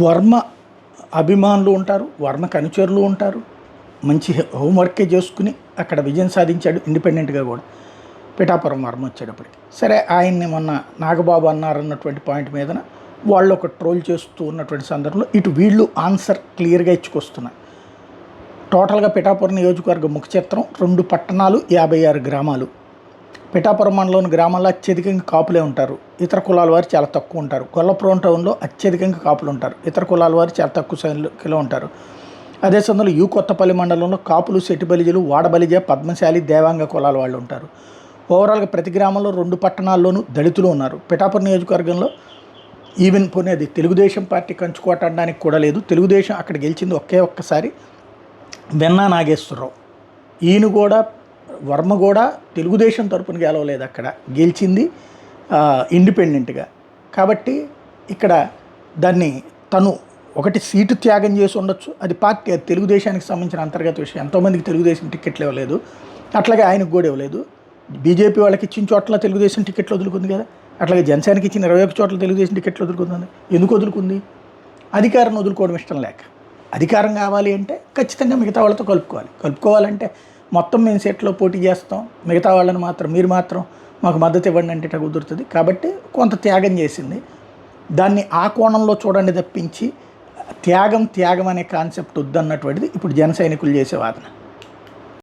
వర్మ అభిమానులు ఉంటారు, వర్మకు అనుచరులు ఉంటారు. మంచి హోంవర్కే చేసుకుని అక్కడ విజయం సాధించాడు ఇండిపెండెంట్గా కూడా పిఠాపురం వర్మ వచ్చేటప్పటికి. సరే ఆయన్ని మొన్న నాగబాబు అన్నారన్నటువంటి పాయింట్ మీదన వాళ్ళు ఒక ట్రోల్ చేస్తూ ఉన్నటువంటి సందర్భంలో ఇటు వీళ్ళు ఆన్సర్ క్లియర్గా ఇచ్చుకొస్తున్నారు. టోటల్గా పిఠాపురం నియోజకవర్గ ముఖ చిత్రం 2 పట్టణాలు 56 గ్రామాలు. పిఠాపురం మండలంలోని గ్రామాల్లో అత్యధికంగా కాపులే ఉంటారు, ఇతర కులాల వారు చాలా తక్కువ ఉంటారు. గొల్లపురం టౌన్లో అత్యధికంగా కాపులు ఉంటారు, ఇతర కులాల వారు చాలా తక్కువ సంఖ్యలో ఉంటారు. అదే సమయంలో కొత్తపల్లి మండలంలో కాపులు, సెటిబలిజలు, వాడబలిజ, పద్మశాలి, దేవాంగ కులాల వాళ్ళు ఉంటారు. ఓవరాల్గా ప్రతి గ్రామంలో 2 పట్టణాల్లోనూ దళితులు ఉన్నారు. పిఠాపురం నియోజకవర్గంలో ఈవెన్ పోనేది తెలుగుదేశం పార్టీ కంచుకోట అనడానికి కూడా లేదు. తెలుగుదేశం అక్కడ గెలిచింది ఒక్కసారి వెన్నా నాగేశ్వరరావు. ఈయన కూడా వర్మ కూడా తెలుగుదేశం తరపున గెలవలేదు, అక్కడ గెలిచింది ఇండిపెండెంట్గా. కాబట్టి ఇక్కడ దాన్ని తను ఒకటి సీటు త్యాగం చేసి ఉండొచ్చు, అది పార్టీ, అది తెలుగుదేశానికి సంబంధించిన అంతర్గత విషయం. ఎంతోమందికి తెలుగుదేశం టికెట్లు ఇవ్వలేదు, అట్లాగే ఆయనకు కూడా ఇవ్వలేదు. బీజేపీ వాళ్ళకి ఇచ్చిన చోట్ల తెలుగుదేశం టికెట్లు వదులుకుంది కదా, అట్లాగే జనసేనకి ఇచ్చిన 21 చోట్ల తెలుగుదేశం టికెట్లు వదులుకుంది. ఎందుకు వదులుకుంది? అధికారం వదులుకోవడం ఇష్టం లేక. అధికారం కావాలి అంటే ఖచ్చితంగా మిగతా వాళ్ళతో కలుపుకోవాలంటే మొత్తం మేము సీట్లో పోటీ చేస్తాం, మిగతా వాళ్ళని మాత్రం మీరు మాత్రం మాకు మద్దతు ఇవ్వండి అంటే ఇట్లా కుదురుతుంది. కాబట్టి కొంత త్యాగం చేసింది. దాన్ని ఆ కోణంలో చూడండి తప్పించి త్యాగం అనే కాన్సెప్ట్ వద్దన్నటువంటిది ఇప్పుడు జన సైనికులు చేసే వాదన.